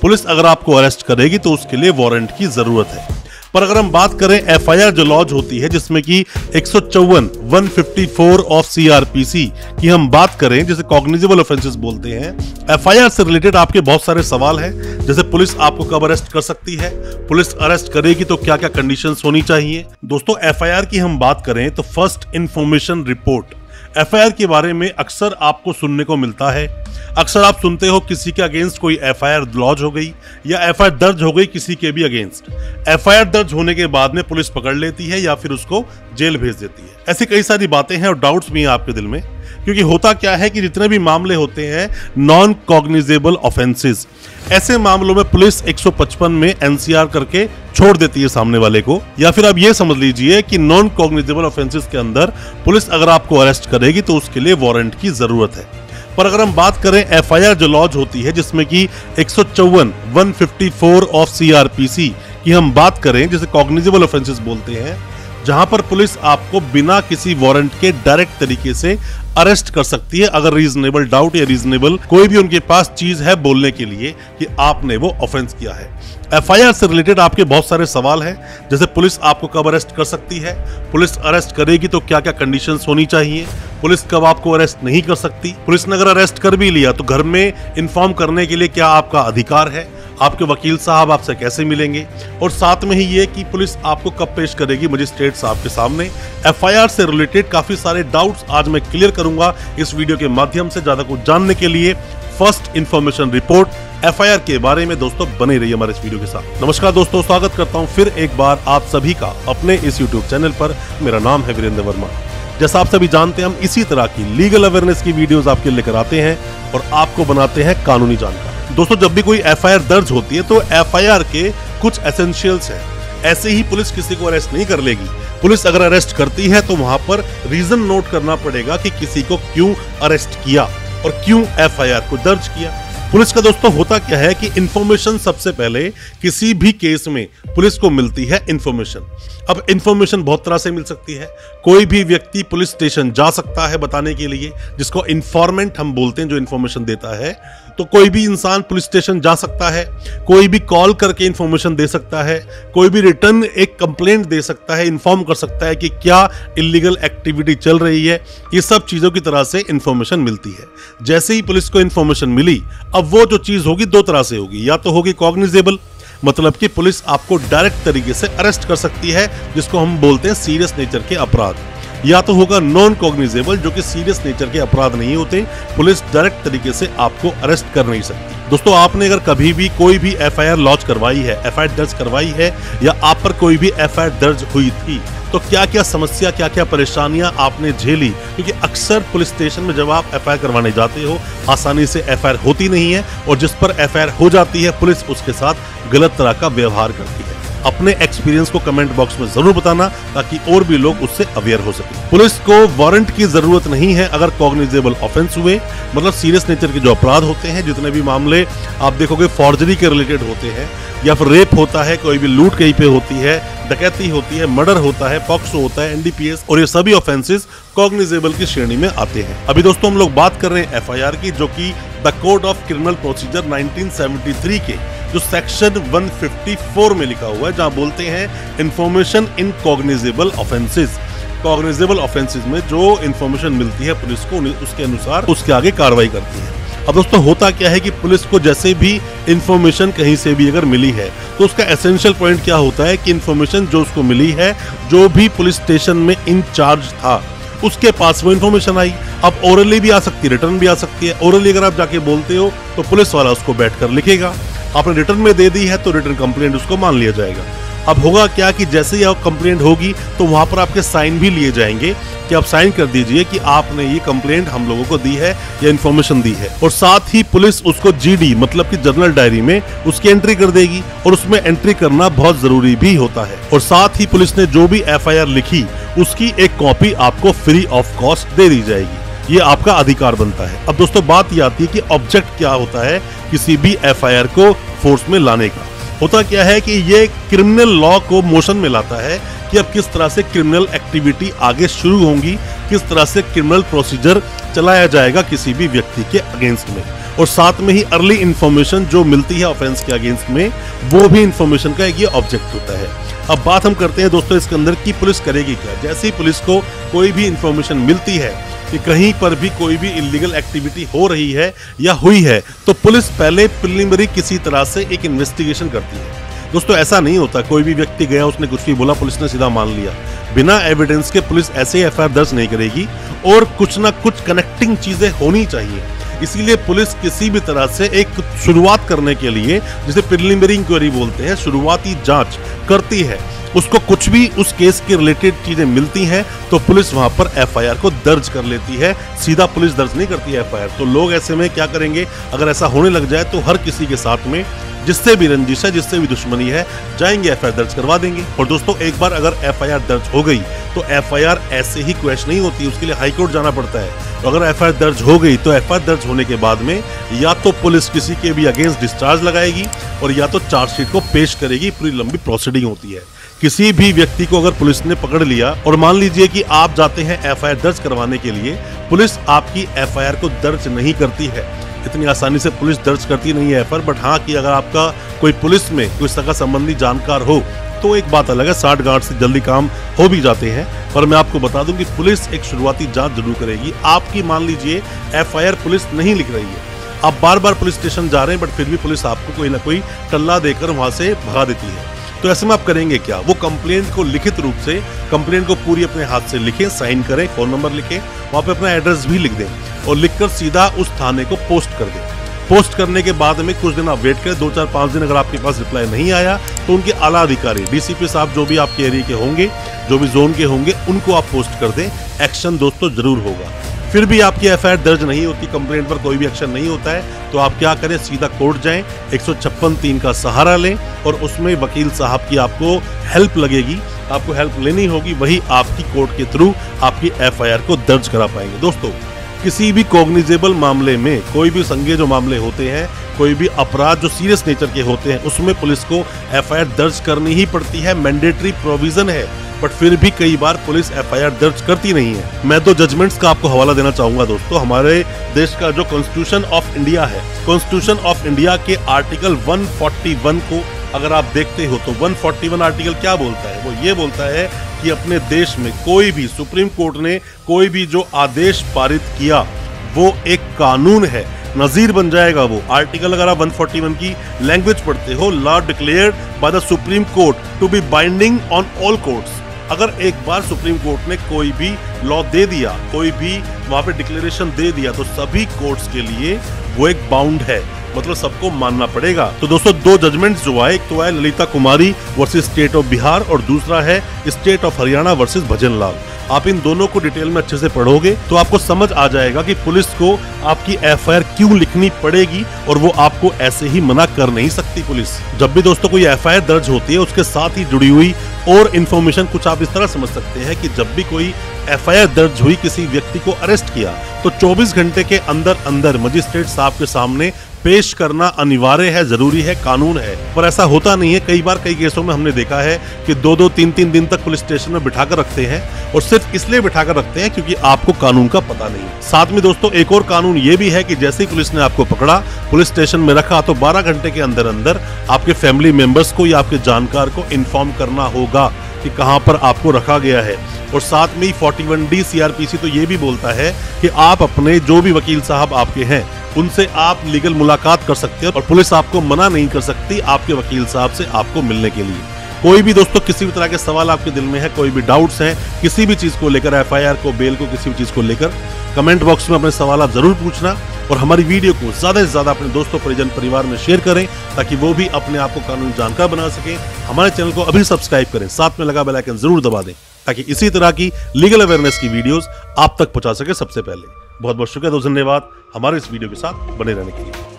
Police अगर आपको arrest करेगी तो उसके लिए वारंट की जरूरत है। पर अगर हम बात करें एफआईआर जो लॉन्च होती है जिसमें कि 154 ऑफ सीआरपीसी की हम बात करें, जिसे कॉग्निजेबल ऑफेंसेस बोलते हैं, एफआईआर से रिलेटेड आपके बहुत सारे सवाल हैं। जैसे पुलिस आपको कब अरेस्ट कर सकती है, पुलिस अरेस्ट करेगी तो क्या क्या कंडीशंस होनी चाहिए। दोस्तों एफआईआर की हम बात करें तो फर्स्ट इंफॉर्मेशन रिपोर्ट एफआईआर के बारे में अक्सर आपको सुनने को मिलता है। अक्सर आप सुनते हो किसी के अगेंस्ट कोई एफआईआर लॉन्च हो गई या एफआईआर दर्ज हो गई किसी के भी अगेंस्ट। एफआईआर दर्ज होने के बाद में पुलिस पकड़ लेती है या फिर उसको जेल भेज देती है। ऐसी कई सारी बातें हैं और डाउट्स भी हैं आपके दिल में, क्योंकि होता क्या है कि जितने भी मामले होते हैं नॉन कॉग्निजेबल ऑफेंसेस, ऐसे मामलों में पुलिस 155 में एनसीआर करके छोड़ देती है सामने वाले को। या फिर आप ये समझ लीजिए कि नॉन कॉग्निजेबल ऑफेंसेस के अंदर पुलिस अगर आपको अरेस्ट करेगी तो उसके लिए वारंट की जरूरत है। पर अगर हम बात करें एफआईआर जो लॉन्च होती है जिसमें कि 154 ऑफ सीआरपीसी की हम बात करें, जिसे कॉग्निजेबल ऑफेंसेस बोलते हैं, जहां पर पुलिस आपको बिना किसी वारंट के डायरेक्ट तरीके से अरेस्ट कर सकती है अगर रीजनेबल डाउट या रीजनेबल कोई भी उनके पास चीज है बोलने के लिए कि आपने वो ऑफेंस किया है। एफआईआर से रिलेटेड आपके बहुत सारे सवाल हैं, जैसे पुलिस आपको कब अरेस्ट कर सकती है, पुलिस अरेस्ट करेगी तो क्या क्या कंडीशंस होनी चाहिए, पुलिस कब आपको अरेस्ट नहीं कर सकती, पुलिस ने अगर अरेस्ट कर भी लिया तो घर में इन्फॉर्म करने के लिए क्या आपका अधिकार है, आपके वकील साहब आपसे कैसे मिलेंगे, और साथ में ही ये कि पुलिस आपको कब पेश करेगी मजिस्ट्रेट साहब के सामने। एफआईआर से रिलेटेड काफी सारे डाउट्स आज मैं क्लियर करूंगा इस वीडियो के माध्यम से। ज्यादा कुछ जानने के लिए फर्स्ट इंफॉर्मेशन रिपोर्ट एफआईआर के बारे में दोस्तों बने रहिए हमारे इस वीडियो के साथ। नमस्कार दोस्तों, स्वागत करता हूं फिर एक बार आप सभी का अपने इस यूट्यूब चैनल पर। मेरा नाम है वीरेंद्र वर्मा। जैसा आप सभी जानते हैं, हम इसी तरह की लीगल अवेयरनेस की वीडियोस आपके लिए लेकर आते हैं और आपको बनाते हैं कानूनी जानकार। दोस्तों जब भी कोई एफआईआर दर्ज होती है तो एफआईआर के कुछ एसेंशियल्स हैं। ऐसे ही पुलिस किसी को अरेस्ट नहीं कर लेगी। पुलिस अगर अरेस्ट करती है तो वहां पर रीजन नोट करना पड़ेगा कि किसी को क्यों अरेस्ट किया और क्यों एफआईआर को दर्ज किया। पुलिस का दोस्तों होता क्या है कि इंफॉर्मेशन सबसे पहले किसी भी केस में पुलिस को मिलती है इंफॉर्मेशन। अब इंफॉर्मेशन बहुत तरह से मिल सकती है। कोई भी व्यक्ति पुलिस स्टेशन जा सकता है बताने के लिए, जिसको इन्फॉर्मेंट हम बोलते हैं, जो इंफॉर्मेशन देता है। तो कोई भी इंसान पुलिस स्टेशन जा सकता है, कोई भी कॉल करके इंफॉर्मेशन दे सकता है, कोई भी रिटर्न एक कंप्लेंट दे सकता है, इन्फॉर्म कर सकता है कि क्या इलीगल एक्टिविटी चल रही है। ये सब चीजों की तरह से इंफॉर्मेशन मिलती है। जैसे ही पुलिस को इंफॉर्मेशन मिली, अब वो जो चीज होगी दो तरह से होगी। या तो होगी कॉग्निजेबल, मतलब कि पुलिस आपको डायरेक्ट तरीके से अरेस्ट कर सकती है, जिसको हम बोलते हैं सीरियस नेचर के अपराध। या तो होगा नॉन कॉग्निजेबल, जो कि सीरियस नेचर के अपराध नहीं होते, पुलिस डायरेक्ट तरीके से आपको अरेस्ट कर नहीं सकती। दोस्तों आपने अगर कभी भी कोई भी एफआईआर लॉन्च करवाई है, एफआईआर दर्ज करवाई है, या आप पर कोई भी एफआईआर दर्ज हुई थी, तो क्या क्या समस्या, क्या क्या परेशानियां आपने झेली। क्योंकि अक्सर पुलिस स्टेशन में जब आप एफआईआर करवाने जाते हो, आसानी से एफआईआर होती नहीं है, और जिस पर एफआईआर हो जाती है पुलिस उसके साथ गलत तरह का व्यवहार करती है। अपने एक्सपीरियंस को कमेंट बॉक्स में जरूर बताना ताकि और भी लोग उससे अवेयर हो सके। पुलिस को वारंट की जरूरत नहीं है अगर कॉग्निजेबल ऑफेंस हुए, मतलब सीरियस नेचर के जो अपराध होते हैं। जितने भी मामले आप देखोगे फॉर्जरी के रिलेटेड होते हैं, या फिर रेप होता है, कोई भी लूट कहीं पे होती है, डकैती होती है, मर्डर होता है, पॉक्सो होता है, एनडीपीएस, और ये सभी ऑफेंसेस कॉग्निजेबल की श्रेणी में आते हैं। अभी दोस्तों हम लोग बात कर रहे हैं एफआईआर की, जो कि the code of criminal procedure 1973 के जो सेक्शन 154 में लिखा हुआ है, जहां बोलते हैं information in cognizable offences. Cognizable offences में जो इंफॉर्मेशन मिलती है पुलिस को, उसके अनुसार उसके आगे कार्रवाई करती है। अब दोस्तों होता क्या है कि पुलिस को जैसे भी इंफॉर्मेशन कहीं से भी अगर मिली है तो उसका एसेंशियल पॉइंट क्या होता है कि इंफॉर्मेशन जो उसको मिली है, जो भी पुलिस स्टेशन में इंचार्ज था उसके पास वो इन्फॉर्मेशन आई। अब ओरली भी आ सकती है, रिटर्न भी आ सकती है। ओरली अगर आप जाके बोलते हो तो पुलिस वाला उसको बैठकर लिखेगा। आपने रिटर्न में दे दी है तो रिटर्न कंप्लेंट उसको मान लिया जाएगा। अब होगा क्या कि जैसे ही आप कंप्लेंट होगी तो वहां पर आपके साइन भी लिए जाएंगे कि आप साइन कर दीजिए कि आपने ये कंप्लेंट हम लोगों को दी है या इन्फॉर्मेशन दी है। और साथ ही पुलिस उसको जीडी मतलब कि जर्नल डायरी में उसकी एंट्री कर देगी, और उसमें एंट्री करना बहुत जरूरी भी होता है। और साथ ही पुलिस ने जो भी एफआईआर लिखी उसकी एक कॉपी आपको फ्री ऑफ कॉस्ट दे दी जाएगी। ये आपका अधिकार बनता है। अब दोस्तों बात ये आती है कि ऑब्जेक्ट क्या होता है किसी भी एफआईआर को फोर्स में लाने का। होता क्या है कि ये क्रिमिनल लॉ को मोशन में लाता है कि अब किस तरह से क्रिमिनल एक्टिविटी आगे शुरू होंगी, किस तरह से क्रिमिनल प्रोसीजर चलाया जाएगा किसी भी व्यक्ति के अगेंस्ट में। और साथ में ही अर्ली इंफॉर्मेशन जो मिलती है ऑफेंस के अगेंस्ट में, वो भी इंफॉर्मेशन का एक ये ऑब्जेक्ट होता है। अब बात हम करते हैं दोस्तों इसके अंदर की पुलिस करेगी क्या। जैसे ही पुलिस को कोई भी इंफॉर्मेशन मिलती है कि कहीं पर भी कोई भी इलीगल एक्टिविटी हो रही है या हुई है, तो पुलिस पहले प्रिलिमिनरी किसी तरह से एक इन्वेस्टिगेशन करती है। दोस्तों ऐसा नहीं होता कोई भी व्यक्ति गया, उसने कुछ भी बोला, पुलिस ने सीधा मान लिया। बिना एविडेंस के पुलिस ऐसे एफआईआर दर्ज नहीं करेगी और कुछ ना कुछ कनेक्टिंग चीजें होनी चाहिए। इसीलिए पुलिस किसी भी तरह से एक शुरुआत करने के लिए, जिसे प्रिलिमिनरी इंक्वायरी बोलते हैं, शुरुआती जांच करती है। उसको कुछ भी उस केस के रिलेटेड चीजें मिलती हैं तो पुलिस वहां पर एफआईआर को दर्ज कर लेती है। सीधा पुलिस दर्ज नहीं करती है एफआईआर। तो लोग ऐसे में क्या करेंगे, अगर ऐसा होने लग जाए तो हर किसी के साथ में जिससे भी रंजिश है, जिससे भी दुश्मनी है, जाएंगे एफआईआर दर्ज करवा देंगे। और दोस्तों एक बार अगर एफआईआर दर्ज हो गई तो एफआईआर ऐसे ही क्वैश नहीं होती, उसके लिए हाईकोर्ट जाना पड़ता है। तो अगर एफआईआर दर्ज हो गई तो एफआईआर दर्ज होने के बाद में या तो पुलिस किसी के भी अगेंस्ट डिस्चार्ज लगाएगी और या तो चार्जशीट को पेश करेगी। पूरी लंबी प्रोसीडिंग होती है। किसी भी व्यक्ति को अगर पुलिस ने पकड़ लिया और मान लीजिए कि आप जाते हैं एफआईआर दर्ज करवाने के लिए, पुलिस आपकी एफआईआर को दर्ज नहीं करती है। इतनी आसानी से पुलिस दर्ज करती नहीं है एफआईआर। बट हाँ कि अगर आपका कोई पुलिस में कोई सगा संबंधी जानकार हो तो एक बात अलग है, 60 गांठ से जल्दी काम हो भी जाते हैं। पर मैं आपको बता दूं कि पुलिस एक शुरुआती जांच जरूर करेगी। आपकी मान लीजिए एफआईआर पुलिस नहीं लिख रही है, आप बार बार पुलिस स्टेशन जा रहे हैं, बट फिर भी पुलिस आपको कोई ना कोई टल्ला देकर वहां से भगा देती है। तो ऐसे में आप करेंगे क्या, वो कंप्लेंट को लिखित रूप से, कंप्लेंट को पूरी अपने हाथ से लिखें, साइन करें, फोन नंबर लिखें, वहां पे अपना एड्रेस भी लिख दें और लिखकर सीधा उस थाने को पोस्ट कर दें। पोस्ट करने के बाद में कुछ दिन आप वेट करें, 2-4-5 दिन। अगर आपके पास रिप्लाई नहीं आया तो उनके आला अधिकारी, डीसीपी साहब जो भी आपके एरिया के होंगे, जो भी जोन के होंगे, उनको आप पोस्ट कर दें। एक्शन दोस्तों जरूर होगा। फिर भी आपकी एफआईआर दर्ज नहीं होती, कंप्लेंट पर कोई भी एक्शन नहीं होता है, तो आप क्या करें, सीधा कोर्ट जाएं, 156(3) का सहारा लें और उसमें वकील साहब की आपको हेल्प लगेगी, आपको हेल्प लेनी होगी। वही आपकी कोर्ट के थ्रू आपकी एफआईआर को दर्ज करा पाएंगे। दोस्तों किसी भी कॉग्निजेबल मामले में, कोई भी संज्ञेय जो मामले होते हैं, कोई भी अपराध जो सीरियस नेचर के होते हैं, उसमें पुलिस को एफआईआर दर्ज करनी ही पड़ती है। मैंडेटरी प्रोविजन है। बट फिर भी कई बार पुलिस एफआईआर दर्ज करती नहीं है। मैं दो जजमेंट्स का आपको हवाला देना चाहूंगा दोस्तों। हमारे देश का जो कॉन्स्टिट्यूशन ऑफ इंडिया है, कॉन्स्टिट्यूशन ऑफ इंडिया के आर्टिकल 141 को अगर आप देखते हो तो 141 आर्टिकल क्या बोलता है, वो ये बोलता है कि अपने देश में कोई भी, सुप्रीम कोर्ट ने कोई भी जो आदेश पारित किया वो एक कानून है, नजीर बन जाएगा वो। आर्टिकल अगर आप 141 की लैंग्वेज पढ़ते हो, law declared by the Supreme Court to be binding on all courts. अगर एक बार सुप्रीम कोर्ट ने कोई भी लॉ दे दिया, कोई भी वहां पे डिक्लेरेशन दे दिया, तो सभी कोर्ट्स के लिए वो एक बाउंड है, मतलब सबको मानना पड़ेगा। तो दोस्तों दो जजमेंट्स जो आए, एक तो है ललिता कुमारी वर्सेस स्टेट ऑफ बिहार और दूसरा है स्टेट ऑफ हरियाणा वर्सेस भजन लाल। आप इन दोनों को डिटेल में अच्छे से पढ़ोगे तो आपको समझ आ जाएगा कि पुलिस को आपकी एफआईआर क्यों लिखनी पड़ेगी और वो आपको ऐसे ही मना कर नहीं सकती पुलिस। जब भी दोस्तों कोई एफआईआर दर्ज होती है, उसके साथ ही जुड़ी हुई और इन्फॉर्मेशन कुछ आप इस तरह समझ सकते हैं कि जब भी कोई एफआईआर दर्ज हुई, किसी व्यक्ति को अरेस्ट किया, तो 24 घंटे के अंदर अंदर मजिस्ट्रेट साहब के सामने पेश करना अनिवार्य है, जरूरी है, कानून है। पर ऐसा होता नहीं है। कई बार कई केसों में हमने देखा है कि 2-2, 3-3 दिन तक पुलिस स्टेशन में बिठाकर रखते हैं और सिर्फ इसलिए बिठाकर रखते हैं क्योंकि आपको कानून का पता नहीं। साथ में दोस्तों एक और कानून ये भी है कि जैसे ही पुलिस ने आपको पकड़ा, पुलिस स्टेशन में रखा, तो 12 घंटे के अंदर अंदर आपके फैमिली मेंबर्स को या आपके जानकार को इन्फॉर्म करना होगा कि कहां पर आपको रखा गया है। और साथ में 41D CRPC तो ये भी बोलता है कि आप अपने जो भी वकील साहब आपके हैं उनसे आप लीगल मुलाकात कर सकते हैं और पुलिस आपको मना नहीं कर सकती आपके वकील साहब से आपको मिलने के लिए। कोई भी दोस्तों किसी भी तरह के सवाल आपके दिल में है, कोई भी डाउट्स हैं किसी भी चीज को लेकर, एफआईआर को, बेल को, किसी भी चीज को लेकर, कमेंट बॉक्स में अपने सवाल जरूर पूछना और हमारी वीडियो को ज्यादा से ज्यादा अपने दोस्तों, परिजन, परिवार में शेयर करें ताकि वो भी अपने आप को कानूनी जानकार बना सके। हमारे चैनल को अभी सब्सक्राइब करें, साथ में लगा बेल आइकन जरूर दबा दें ताकि इसी तरह की लीगल अवेयरनेस की वीडियोस आप तक पहुंचा सके सबसे पहले। बहुत बहुत शुक्रिया, धन्यवाद हमारे इस वीडियो के साथ बने रहने के लिए।